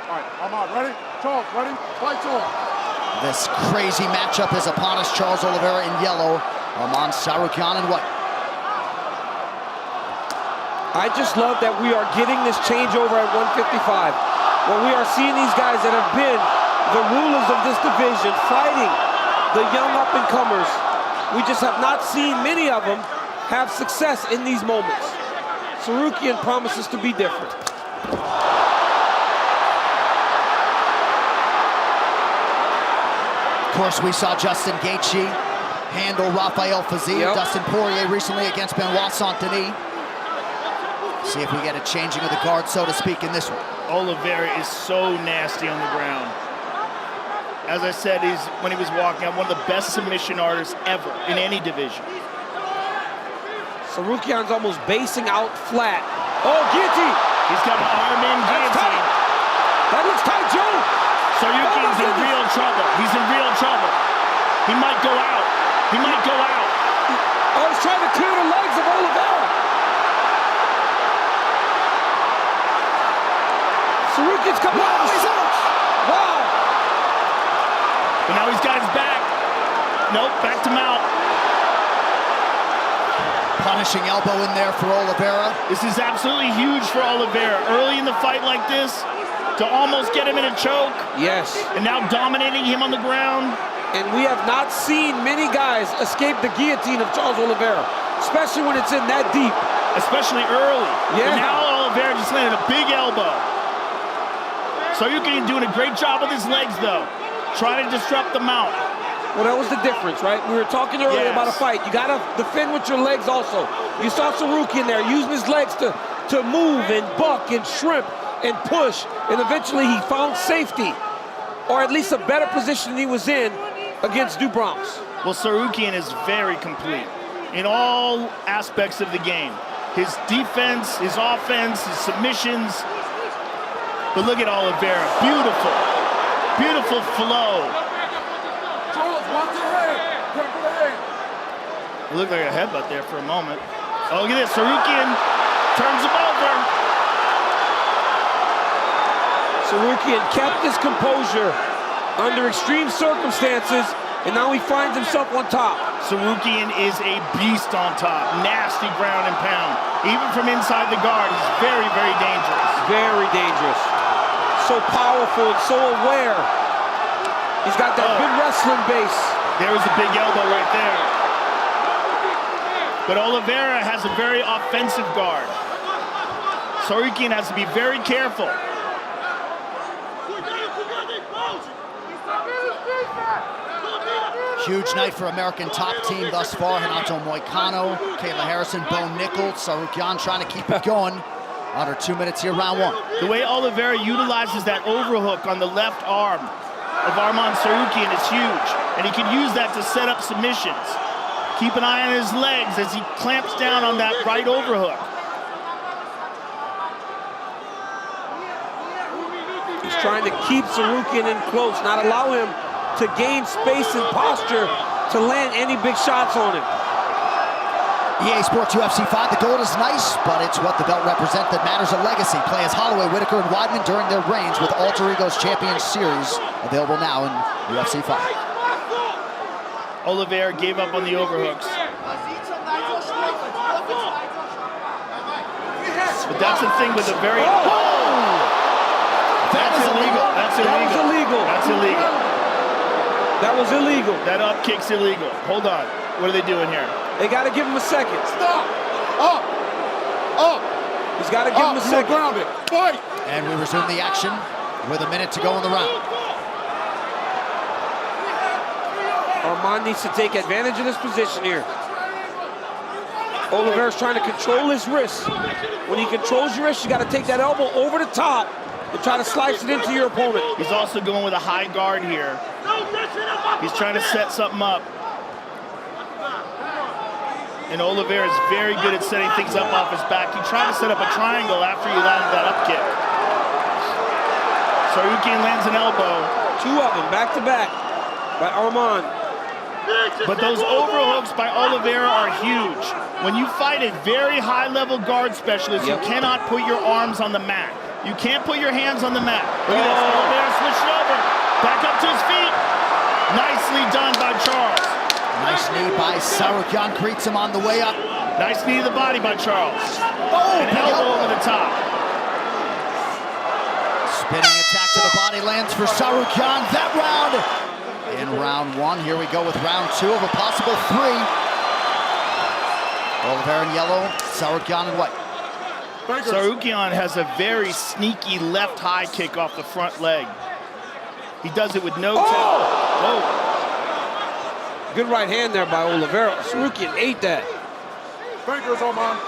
All right, Arman, ready? Charles, ready? Fight, Charles. This crazy matchup is upon us. Charles Oliveira in yellow, Arman Tsarukyan in white. I just love that we are getting this changeover at 155. When we are seeing these guys that have been the rulers of this division fighting the young up-and-comers. We just have not seen many of them have success in these moments. Tsarukyan promises to be different. Of course, we saw Justin Gaethje handle Rafael Fiziev, Dustin Poirier recently against Benoit Saint-Denis. See if we get a changing of the guard, so to speak, in this one. Oliveira is so nasty on the ground. As I said, when he was walking out, one of the best submission artists ever in any division. Tsarukyan's almost basing out flat. Oh, guillotine! He's got an Arman guillotine. That looks tight, Joe! Tsarukyan's in real trouble. He's in real trouble. He might go out. He might go out. Oh, he's trying to clear the legs of Oliveira. Tsarukyan's coming out. He's out! Wow! But now he's got his back. Nope, back to mount. Punishing elbow in there for Oliveira. This is absolutely huge for Oliveira. Early in the fight like this, to almost get him in a choke. Yes. And now dominating him on the ground. And we have not seen many guys escape the guillotine of Charles Oliveira, especially when it's in that deep. Especially early. Yeah. And now Oliveira just landed a big elbow. Tsarukyan doing a great job with his legs, though. Trying to disrupt the mount. Well, that was the difference, right? We were talking earlier about a fight. You got to defend with your legs also. You saw Tsarukyan there using his legs to move and buck and shrimp and push. And eventually he found safety, or at least a better position than he was in against Dubrams. Well, Tsarukyan is very complete in all aspects of the game. His defense, his offense, his submissions. But look at Oliveira, beautiful, beautiful flow. Charles, watch your head. Grab the head. It looked like a headbutt there for a moment. Oh, look at this, Tsarukyan turns him over. Tsarukyan kept his composure under extreme circumstances, and now he finds himself on top. Tsarukyan is a beast on top, nasty ground and pound. Even from inside the guard, he's very, very dangerous. Very dangerous. So powerful and so aware. He's got that good wrestling base. There was a big elbow right there. But Oliveira has a very offensive guard. Tsarukyan has to be very careful. Huge night for American top team thus far. Renato Moicano, Kayla Harrison, Bo Nichols, Tsarukyan trying to keep it going. Under 2 minutes here, round one. The way Oliveira utilizes that overhook on the left arm of Arman Tsarukyan is huge, and he can use that to set up submissions. Keep an eye on his legs as he clamps down on that right overhook. He's trying to keep Tsarukyan in close, not allow him to gain space and posture to land any big shots on him. EA Sports UFC 5, the gold is nice, but it's what the belt represents that matters. A legacy. Play as Holloway, Whitaker, and Weidman during their reigns with Alter Ego's Champions Series, available now in UFC 5. Oliveira gave up on the overhooks. But that's the thing with the very... That's illegal. That's illegal. That was illegal. That's illegal. That was illegal. That up kick's illegal. Hold on. What are they doing here? They got to give him a second. Stop. Up. Up. He's got to give him a second. Grounded. Fight. And we resume the action with a minute to go in the round. Arman needs to take advantage of this position here. Oliveira's trying to control his wrist. When he controls your wrist, you got to take that elbow over the top and try to slice it into your opponent. He's also going with a high guard here. He's trying to set something up. And Oliveira is very good at setting things up off his back. He tried to set up a triangle after he landed that up kick. Tsarukyan lands an elbow. Two of them, back to back, by Arman. But those overhooks by Oliveira are huge. When you fight a very high-level guard specialist, you cannot put your arms on the mat. You can't put your hands on the mat. Look at this. Oliveira switched it over. Back up to his feet. Nicely done by Charles. Nice knee by Tsarukyan, greets him on the way up. Nice knee to the body by Charles. Oh, An elbow over the top. Spinning attack to the body lands for Tsarukyan. That round. In round 1, here we go with round 2 of a possible 3. Oliveira in yellow, Tsarukyan in white. Tsarukyan has a very sneaky left high kick off the front leg. He does it with no tap. Whoa. Good right hand there by Oliveira. Tsarukyan ate that. Fingers, Arman.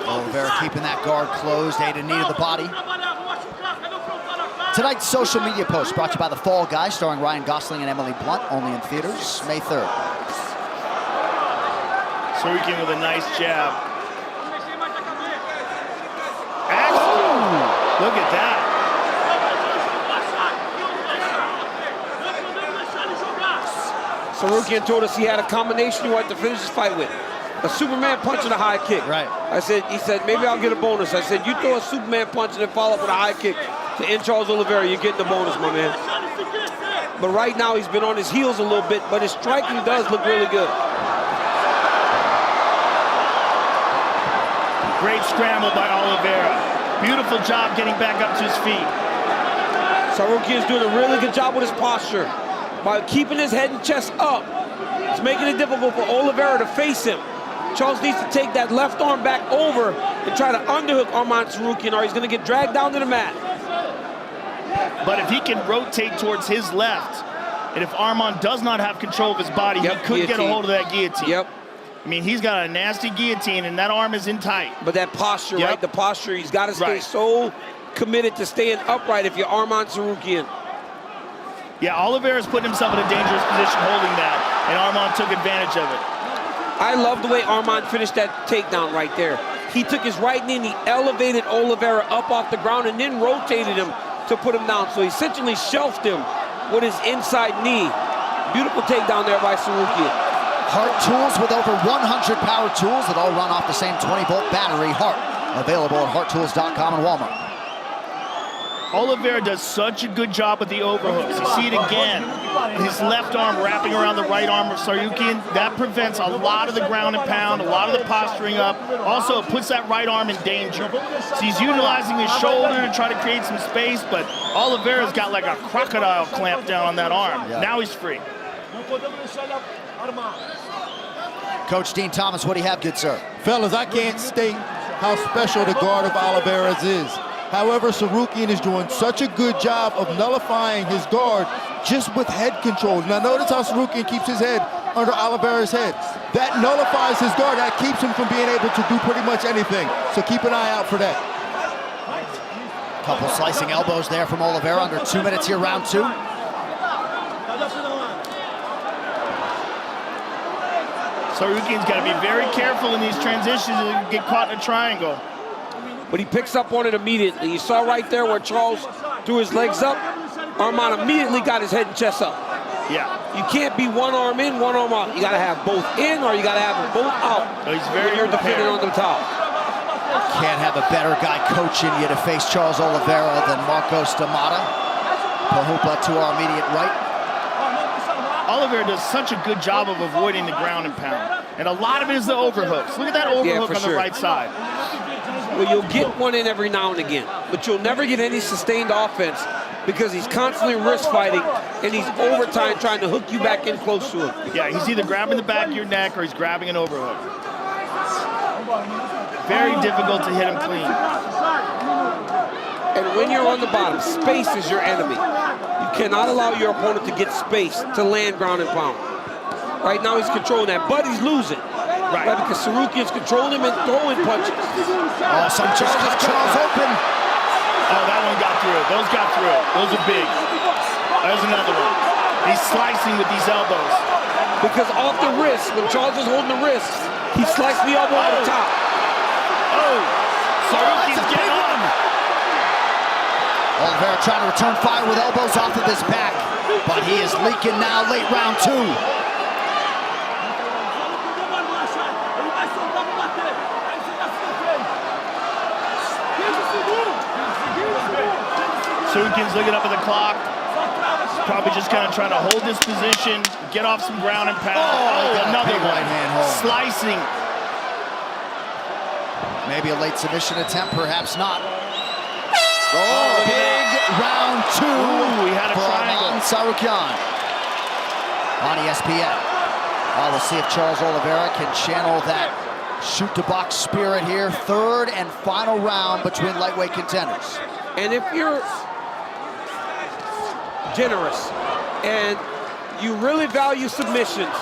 Oliveira keeping that guard closed, ate a knee to the body. Tonight's social media post brought to you by The Fall Guy, starring Ryan Gosling and Emily Blunt, only in theaters May 3rd. Tsarukyan with a nice jab. Excellent. Look at that. Tsarukyan told us he had a combination he wanted to finish his fight with. A Superman punch and a high kick. Right. He said, maybe I'll get a bonus. I said, you throw a Superman punch and then follow up with a high kick to end Charles Oliveira, you're getting the bonus, my man. But right now, he's been on his heels a little bit, but his striking does look really good. Great scramble by Oliveira. Beautiful job getting back up to his feet. Tsarukyan's doing a really good job with his posture. By keeping his head and chest up, it's making it difficult for Oliveira to face him. Charles needs to take that left arm back over and try to underhook Arman Tsarukyan, or he's going to get dragged down to the mat. But if he can rotate towards his left, and if Arman does not have control of his body, he could get a hold of that guillotine. Yep. I mean, he's got a nasty guillotine, and that arm is in tight. But that posture, right? The posture, he's got to stay so committed to staying upright if you're Arman Tsarukyan. Yeah, Oliveira's putting himself in a dangerous position holding that, and Arman took advantage of it. I love the way Arman finished that takedown right there. He took his right knee and he elevated Oliveira up off the ground and then rotated him to put him down. So he essentially shelved him with his inside knee. Beautiful takedown there by Tsarukyan. Hart tools with over 100 power tools that all run off the same 20-volt battery. Hart, available at HartTools.com and Walmart. Oliveira does such a good job with the overhooks. You see it again. His left arm wrapping around the right arm of Tsarukyan. That prevents a lot of the ground and pound, a lot of the posturing up. Also, it puts that right arm in danger. So he's utilizing his shoulder to try to create some space, but Oliveira's got like a crocodile clamp down on that arm. Yeah. Now he's free. Coach Dean Thomas, what do you have, good sir? Fellas, I can't state how special the guard of Oliveira's is. However, Tsarukyan is doing such a good job of nullifying his guard just with head control. Now notice how Tsarukyan keeps his head under Oliveira's head. That nullifies his guard. That keeps him from being able to do pretty much anything. So keep an eye out for that. Couple slicing elbows there from Oliveira. Under 2 minutes here, round 2. Tsarukyan's got to be very careful in these transitions and get caught in a triangle. But he picks up on it immediately. You saw right there where Charles threw his legs up. Arman immediately got his head and chest up. Yeah. You can't be one arm in, one arm out. You got to have both in, or you got to have them both out. So he's very you're defending on the top. Can't have a better guy coaching you to face Charles Oliveira than Marcos D'Amata. Pahupa to our immediate right. Oliveira does such a good job of avoiding the ground and pound. And a lot of it is the overhooks. Look at that overhook on the right side. Well, you'll get one in every now and again, but you'll never get any sustained offense because he's constantly wrist fighting and he's overtime trying to hook you back in close to him. Yeah, he's either grabbing the back of your neck or he's grabbing an overhook. Very difficult to hit him clean. And when you're on the bottom, space is your enemy. You cannot allow your opponent to get space to land ground and pound. Right now he's controlling that, but he's losing. Right, because Tsarukyan's controlling him and throwing punches. Oh, some just got Charles open. Oh, that one got through. Those got through. Those are big. There's another one. He's slicing with these elbows. Because off the wrist, when Charles is holding the wrist, he sliced the elbow on the top. Oh, Tsarukyan's getting on. Oliveira trying to return fire with elbows off of his back, but he is leaking now, late round 2. Tsarukyan's looking up at the clock. He's probably just kind of trying to hold this position, get off some ground and pound. Oh, another big one. right hand hold. Slicing. Maybe a late submission attempt, perhaps not. Oh, Big round 2 Ooh, he had a for triangle. Arman Tsarukyan on ESPN. We'll see if Charles Oliveira can channel that shoot-to-box spirit here. Third and final round between lightweight contenders. And if you're generous and you really value submissions,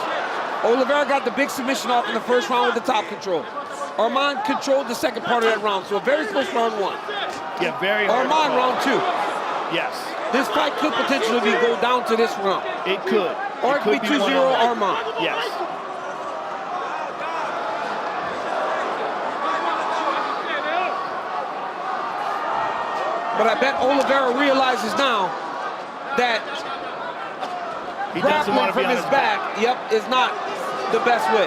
Oliveira got the big submission off in the first round with the top control. Arman controlled the second part of that round, so a very close round 1. Yeah, very hard. Arman round 2. Yes. This fight could potentially go down to this round. It could. Or it could be 2-0 Arman. Yes. But I bet Oliveira realizes now that He doesn't want grappling to be from on his back, is not the best way.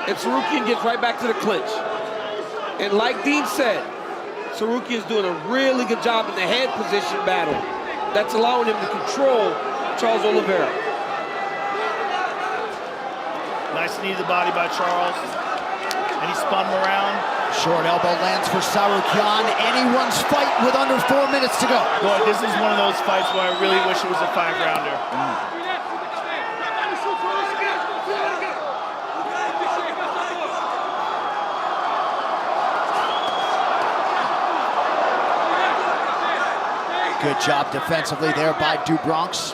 And Tsarukyan gets right back to the clinch. And like Dean said, Tsarukyan's doing a really good job in the head position battle. That's allowing him to control Charles Oliveira. Nice knee to the body by Charles. And he spun him around. Short elbow lands for Tsarukyan. Anyone's fight with under 4 minutes to go. Boy, this is one of those fights where I really wish it was a 5-rounder. Good job defensively there by Dubronx.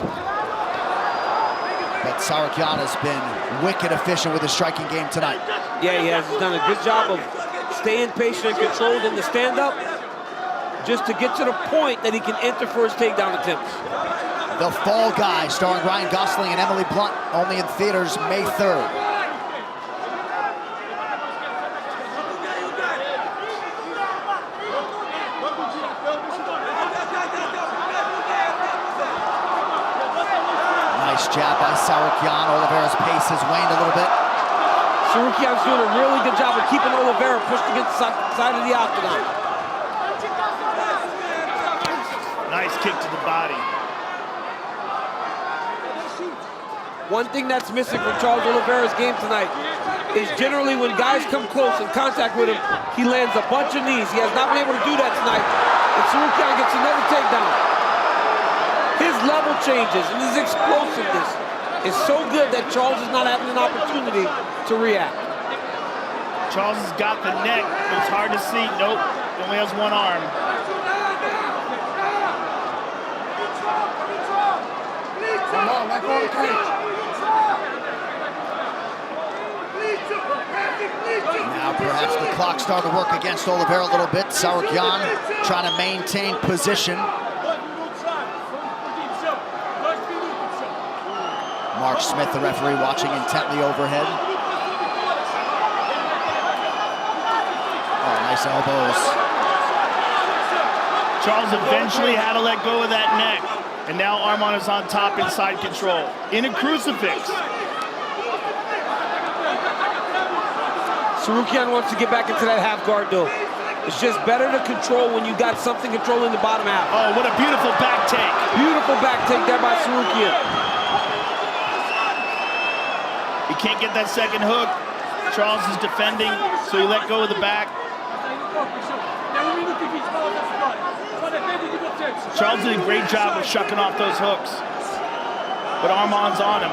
But Tsarukyan has been wicked efficient with his striking game tonight. Yeah, he has. He's done a good job of staying patient and controlled in the stand-up, just to get to the point that he can enter for his takedown attempts. The Fall Guy, starring Ryan Gosling and Emily Blunt, only in theaters May 3rd. Nice jab by Tsarukyan. Oliveira's pace has waned a little bit. Tsarukyan's doing a really good job of keeping Oliveira pushed against the side of the octagon. Nice kick to the body. One thing that's missing from Charles Oliveira's game tonight is generally when guys come close in contact with him, he lands a bunch of knees. He has not been able to do that tonight. And Tsarukyan gets another takedown. His level changes and his explosiveness is so good that Charles is not having an opportunity to react. Charles has got the neck, but it's hard to see. Nope, he only has one arm. Come on, let go of the cage. Now perhaps the clock starting to work against Oliveira a little bit. Tsarukyan trying to maintain position. Mark Smith, the referee, watching intently overhead. Oh, nice elbows. Charles eventually had to let go of that neck. And now Arman is on top inside control. In a crucifix. Tsarukyan wants to get back into that half guard though. It's just better to control when you got something controlling the bottom half. Oh, what a beautiful back take. Beautiful back take there by Tsarukyan. He can't get that second hook. Charles is defending, so he let go of the back. Charles did a great job of shucking off those hooks. But Arman's on him.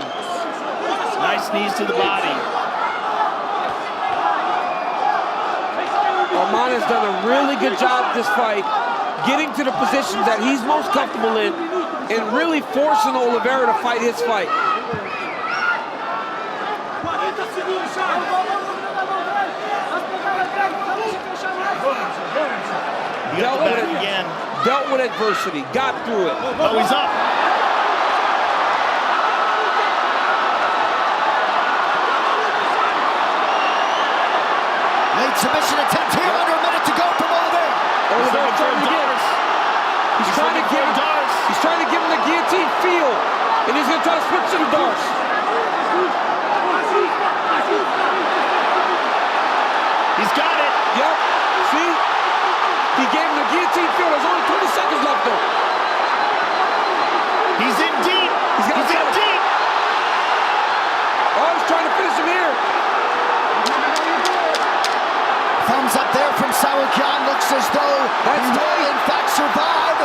Nice knees to the body. Arman has done a really good job this fight, getting to the positions that he's most comfortable in and really forcing Oliveira to fight his fight. Dealt with adversity, got through it. Oh, he's up. Late submission attempt here, under a minute to go from Oliveira. Oliveira trying to get us. He's trying to give him the guillotine feel, and he's going to try to switch to the darts. He's got it. Yep. See? He gave him the guillotine feel. There's only 20 seconds left, though. He's in deep. He's in deep. Oh, he's trying to finish him here. Thumbs up there from Tsarukyan. Looks as though he will, in fact, survive.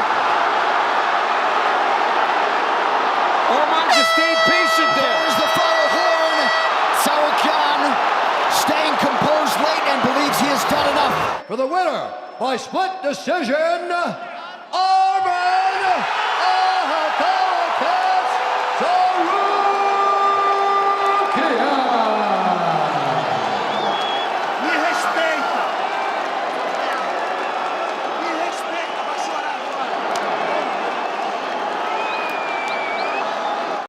Arman just stayed patient there. There's the final horn. Tsarukyan staying composed late and believes he has done enough. For the winner by split decision, Arman